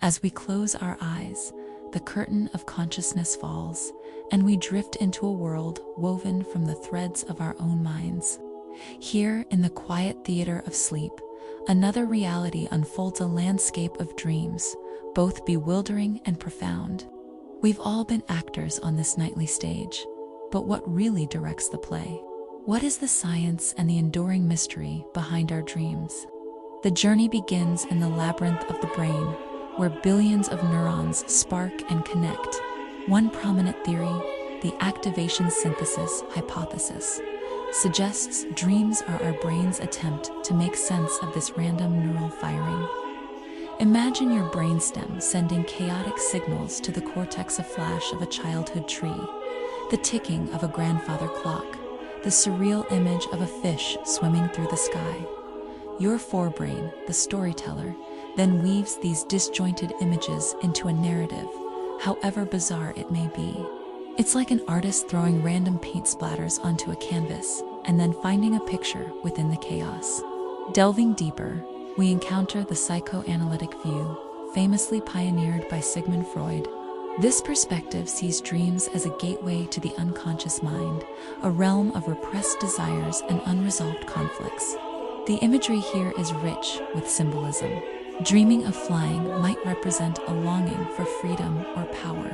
As we close our eyes, the curtain of consciousness falls, and we drift into a world woven from the threads of our own minds. Here, in the quiet theater of sleep, another reality unfolds, a landscape of dreams, both bewildering and profound. We've all been actors on this nightly stage, but what really directs the play? What is the science and the enduring mystery behind our dreams? The journey begins in the labyrinth of the brain, where billions of neurons spark and connect. One prominent theory, the activation synthesis hypothesis, suggests dreams are our brain's attempt to make sense of this random neural firing. Imagine your brainstem sending chaotic signals to the cortex, a flash of a childhood tree, the ticking of a grandfather clock, the surreal image of a fish swimming through the sky. Your forebrain, the storyteller, then weaves these disjointed images into a narrative, however bizarre it may be. It's like an artist throwing random paint splatters onto a canvas and then finding a picture within the chaos. Delving deeper, we encounter the psychoanalytic view, famously pioneered by Sigmund Freud. This perspective sees dreams as a gateway to the unconscious mind, a realm of repressed desires and unresolved conflicts. The imagery here is rich with symbolism. Dreaming of flying might represent a longing for freedom or power,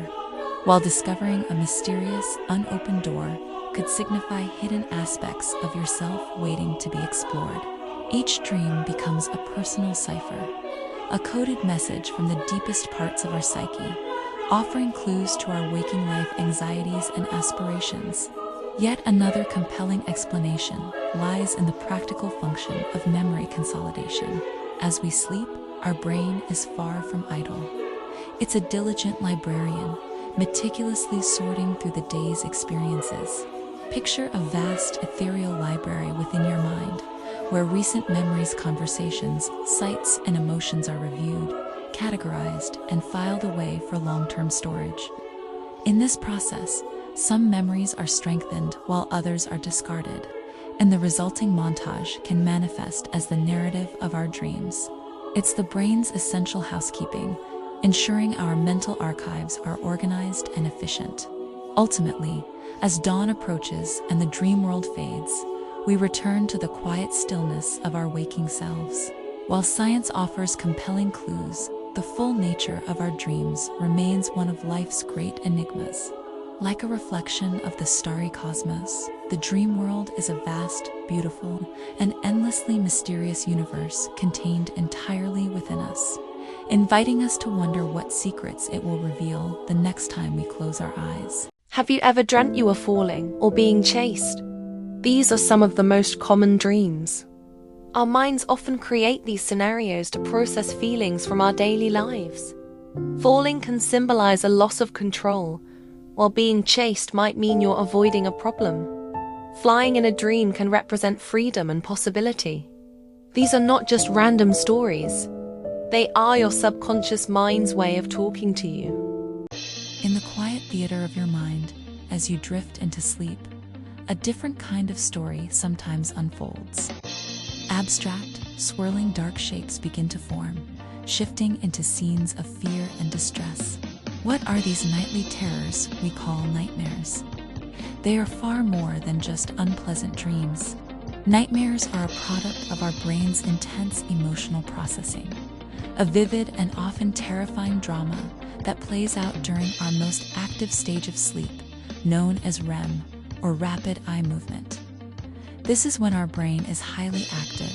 while discovering a mysterious, unopened door could signify hidden aspects of yourself waiting to be explored. Each dream becomes a personal cipher, a coded message from the deepest parts of our psyche, offering clues to our waking life anxieties and aspirations. Yet another compelling explanation lies in the practical function of memory consolidation. As we sleep, our brain is far from idle. It's a diligent librarian, meticulously sorting through the day's experiences. Picture a vast ethereal library within your mind, where recent memories, conversations, sights, and emotions are reviewed, categorized, and filed away for long-term storage. In this process, some memories are strengthened while others are discarded, and the resulting montage can manifest as the narrative of our dreams. It's the brain's essential housekeeping, ensuring our mental archives are organized and efficient. Ultimately, as dawn approaches and the dream world fades, we return to the quiet stillness of our waking selves. While science offers compelling clues, the full nature of our dreams remains one of life's great enigmas. Like a reflection of the starry cosmos, the dream world is a vast, beautiful, and endlessly mysterious universe contained entirely within us, inviting us to wonder what secrets it will reveal the next time we close our eyes. Have you ever dreamt you were falling or being chased? These are some of the most common dreams. Our minds often create these scenarios to process feelings from our daily lives. Falling can symbolize a loss of control, while being chased might mean you're avoiding a problem. Flying in a dream can represent freedom and possibility. These are not just random stories. They are your subconscious mind's way of talking to you. In the quiet theater of your mind, as you drift into sleep, a different kind of story sometimes unfolds. Abstract, swirling dark shapes begin to form, shifting into scenes of fear and distress. What are these nightly terrors we call nightmares? They are far more than just unpleasant dreams. Nightmares are a product of our brain's intense emotional processing, a vivid and often terrifying drama that plays out during our most active stage of sleep, known as REM, or rapid eye movement. This is when our brain is highly active,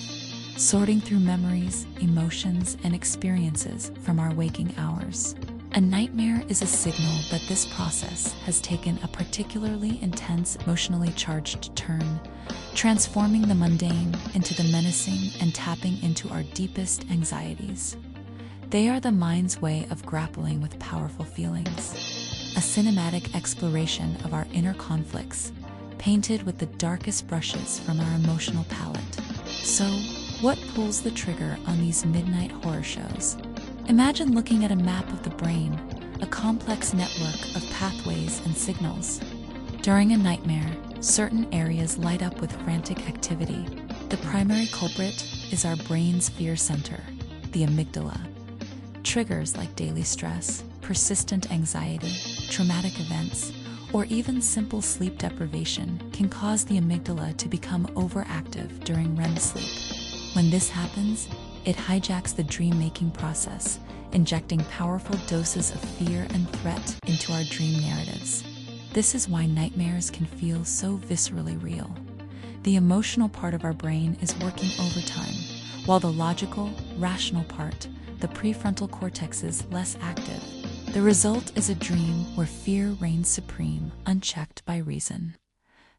sorting through memories, emotions, and experiences from our waking hours. A nightmare is a signal that this process has taken a particularly intense, emotionally charged turn, transforming the mundane into the menacing and tapping into our deepest anxieties. They are the mind's way of grappling with powerful feelings, a cinematic exploration of our inner conflicts, painted with the darkest brushes from our emotional palette. So, what pulls the trigger on these midnight horror shows? Imagine looking at a map of the brain, a complex network of pathways and signals. During a nightmare, certain areas light up with frantic activity. The primary culprit is our brain's fear center, the amygdala. Triggers like daily stress, persistent anxiety, traumatic events, or even simple sleep deprivation can cause the amygdala to become overactive during REM sleep. When this happens, it hijacks the dream-making process, injecting powerful doses of fear and threat into our dream narratives. This is why nightmares can feel so viscerally real. The emotional part of our brain is working overtime, while the logical, rational part, the prefrontal cortex, is less active. The result is a dream where fear reigns supreme, unchecked by reason,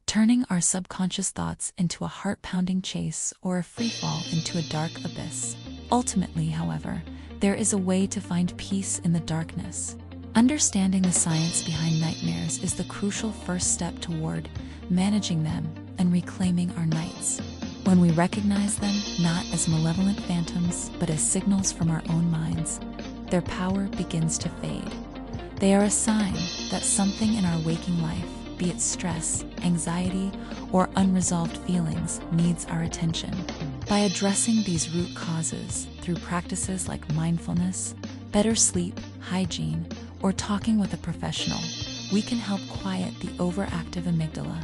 turning our subconscious thoughts into a heart-pounding chase or a freefall into a dark abyss. Ultimately, however, there is a way to find peace in the darkness. Understanding the science behind nightmares is the crucial first step toward managing them and reclaiming our nights. When we recognize them not as malevolent phantoms, but as signals from our own minds, their power begins to fade. They are a sign that something in our waking life, be it stress, anxiety, or unresolved feelings, needs our attention. By addressing these root causes through practices like mindfulness, better sleep, hygiene, or talking with a professional, we can help quiet the overactive amygdala.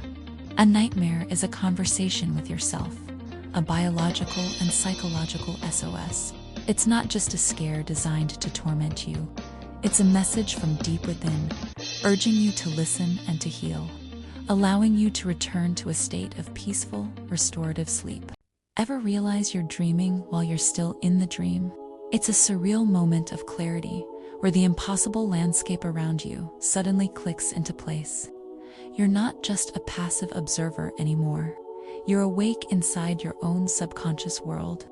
A nightmare is a conversation with yourself, a biological and psychological SOS. It's not just a scare designed to torment you. It's a message from deep within, urging you to listen and to heal, allowing you to return to a state of peaceful, restorative sleep. Ever realize you're dreaming while you're still in the dream? It's a surreal moment of clarity where the impossible landscape around you suddenly clicks into place. You're not just a passive observer anymore. You're awake inside your own subconscious world.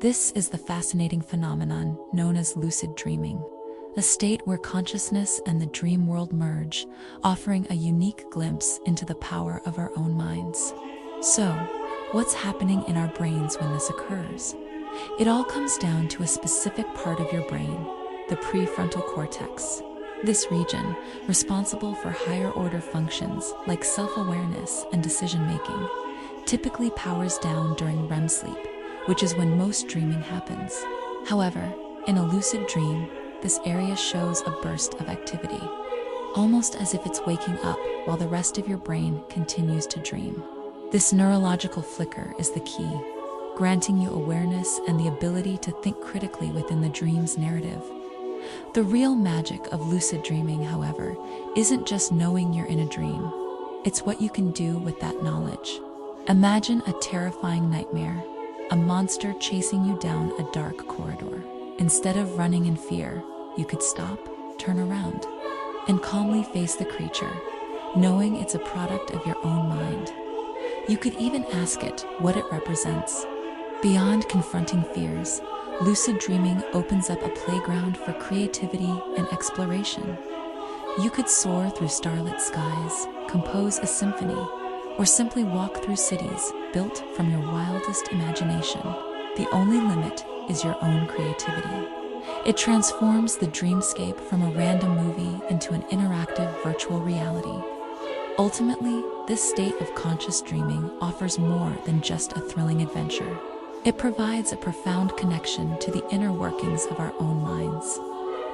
This is the fascinating phenomenon known as lucid dreaming, a state where consciousness and the dream world merge, offering a unique glimpse into the power of our own minds. So, what's happening in our brains when this occurs? It all comes down to a specific part of your brain, the prefrontal cortex. This region, responsible for higher order functions like self-awareness and decision-making, typically powers down during REM sleep, which is when most dreaming happens. However, in a lucid dream, this area shows a burst of activity, almost as if it's waking up while the rest of your brain continues to dream. This neurological flicker is the key, granting you awareness and the ability to think critically within the dream's narrative. The real magic of lucid dreaming, however, isn't just knowing you're in a dream. It's what you can do with that knowledge. Imagine a terrifying nightmare, a monster chasing you down a dark corridor. Instead of running in fear, you could stop, turn around, and calmly face the creature, knowing it's a product of your own mind. You could even ask it what it represents. Beyond confronting fears, lucid dreaming opens up a playground for creativity and exploration. You could soar through starlit skies, compose a symphony, or simply walk through cities built from your wildest imagination. The only limit is your own creativity. It transforms the dreamscape from a random movie into an interactive virtual reality. Ultimately, this state of conscious dreaming offers more than just a thrilling adventure. It provides a profound connection to the inner workings of our own minds,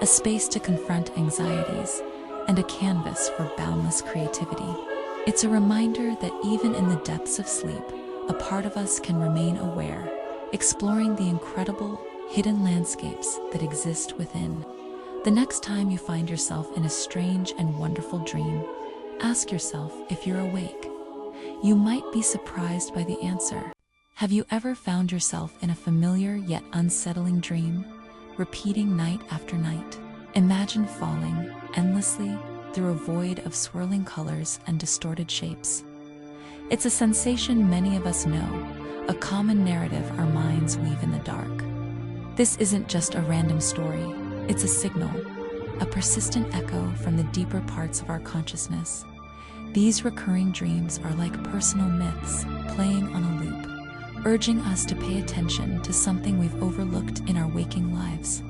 a space to confront anxieties, and a canvas for boundless creativity. It's a reminder that even in the depths of sleep, a part of us can remain aware, exploring the incredible, hidden landscapes that exist within. The next time you find yourself in a strange and wonderful dream, ask yourself if you're awake. You might be surprised by the answer. Have you ever found yourself in a familiar yet unsettling dream, repeating night after night? Imagine falling endlessly through a void of swirling colors and distorted shapes. It's a sensation many of us know, a common narrative our minds weave in the dark. This isn't just a random story, it's a signal, a persistent echo from the deeper parts of our consciousness. These recurring dreams are like personal myths playing on a loop, urging us to pay attention to something we've overlooked in our waking lives.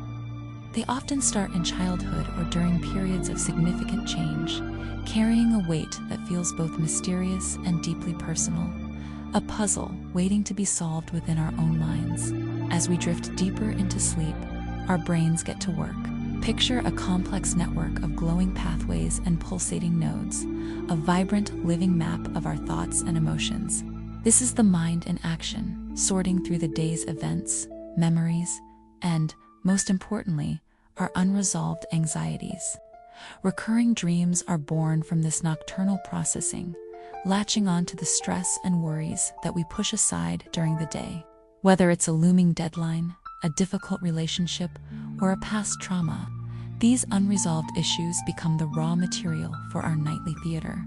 They often start in childhood or during periods of significant change, carrying a weight that feels both mysterious and deeply personal, a puzzle waiting to be solved within our own minds. As we drift deeper into sleep, our brains get to work. Picture a complex network of glowing pathways and pulsating nodes, a vibrant, living map of our thoughts and emotions. This is the mind in action, sorting through the day's events, memories, and, most importantly, our unresolved anxieties. Recurring dreams are born from this nocturnal processing, latching on to the stress and worries that we push aside during the day. Whether it's a looming deadline, a difficult relationship, or a past trauma, these unresolved issues become the raw material for our nightly theater.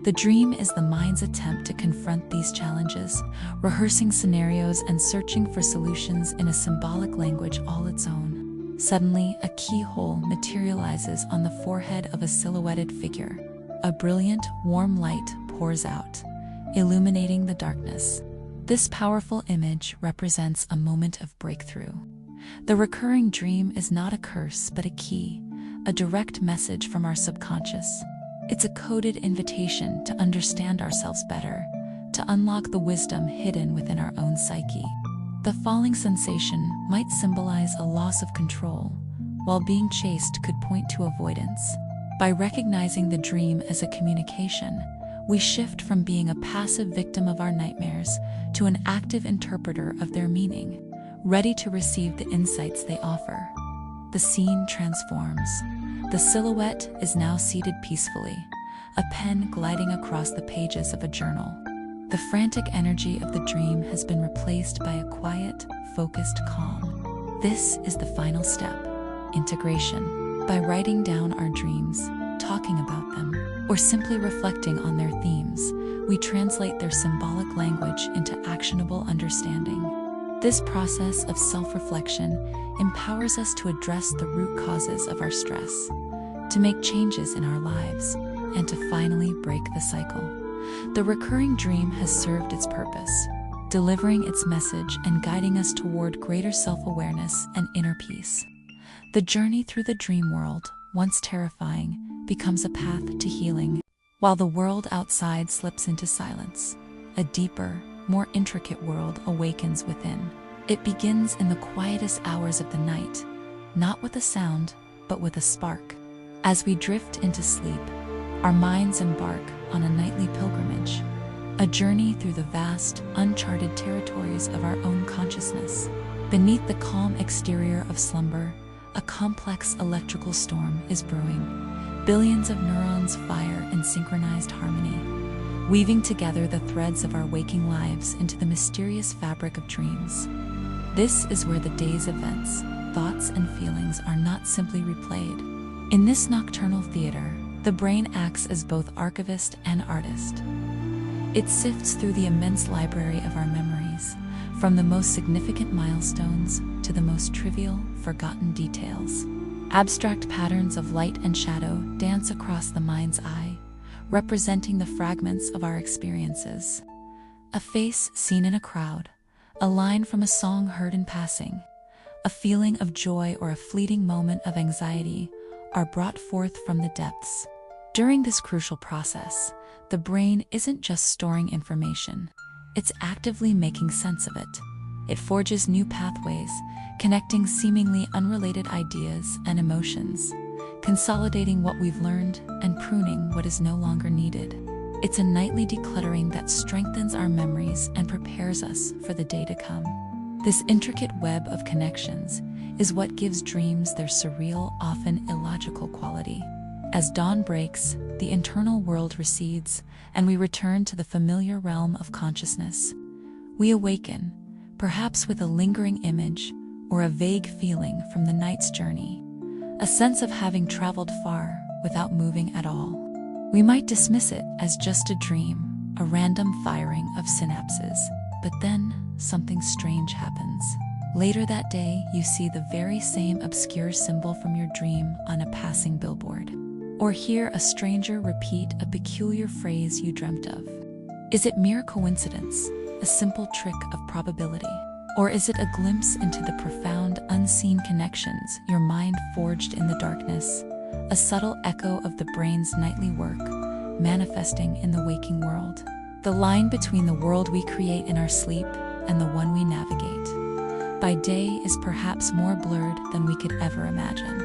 The dream is the mind's attempt to confront these challenges, rehearsing scenarios and searching for solutions in a symbolic language all its own. Suddenly, a keyhole materializes on the forehead of a silhouetted figure. A brilliant, warm light pours out, illuminating the darkness. This powerful image represents a moment of breakthrough. The recurring dream is not a curse but a key, a direct message from our subconscious. It's a coded invitation to understand ourselves better, to unlock the wisdom hidden within our own psyche. The falling sensation might symbolize a loss of control, while being chased could point to avoidance. By recognizing the dream as a communication, we shift from being a passive victim of our nightmares to an active interpreter of their meaning, ready to receive the insights they offer. The scene transforms. The silhouette is now seated peacefully, a pen gliding across the pages of a journal. The frantic energy of the dream has been replaced by a quiet, focused calm. This is the final step: integration. By writing down our dreams, talking about them, or simply reflecting on their themes, we translate their symbolic language into actionable understanding. This process of self-reflection empowers us to address the root causes of our stress, to make changes in our lives, and to finally break the cycle. The recurring dream has served its purpose, delivering its message and guiding us toward greater self-awareness and inner peace. The journey through the dream world, once terrifying, becomes a path to healing. While the world outside slips into silence, a deeper, more intricate world awakens within. It begins in the quietest hours of the night, not with a sound, but with a spark. As we drift into sleep, our minds embark on a nightly pilgrimage, a journey through the vast, uncharted territories of our own consciousness. Beneath the calm exterior of slumber, a complex electrical storm is brewing. Billions of neurons fire in synchronized harmony, weaving together the threads of our waking lives into the mysterious fabric of dreams. This is where the day's events, thoughts, and feelings are not simply replayed. In this nocturnal theater, the brain acts as both archivist and artist. It sifts through the immense library of our memories, from the most significant milestones to the most trivial, forgotten details. Abstract patterns of light and shadow dance across the mind's eye, representing the fragments of our experiences. A face seen in a crowd, a line from a song heard in passing, a feeling of joy or a fleeting moment of anxiety are brought forth from the depths. During this crucial process, the brain isn't just storing information, it's actively making sense of it. It forges new pathways, connecting seemingly unrelated ideas and emotions, consolidating what we've learned and pruning what is no longer needed. It's a nightly decluttering that strengthens our memories and prepares us for the day to come. This intricate web of connections is what gives dreams their surreal, often illogical quality. As dawn breaks, the internal world recedes, and we return to the familiar realm of consciousness. We awaken, perhaps with a lingering image or a vague feeling from the night's journey, a sense of having traveled far without moving at all. We might dismiss it as just a dream, a random firing of synapses, but then something strange happens. Later that day, you see the very same obscure symbol from your dream on a passing billboard, or hear a stranger repeat a peculiar phrase you dreamt of. Is it mere coincidence, a simple trick of probability? Or is it a glimpse into the profound, unseen connections your mind forged in the darkness, a subtle echo of the brain's nightly work, manifesting in the waking world? The line between the world we create in our sleep and the one we navigate. by day is perhaps more blurred than we could ever imagine.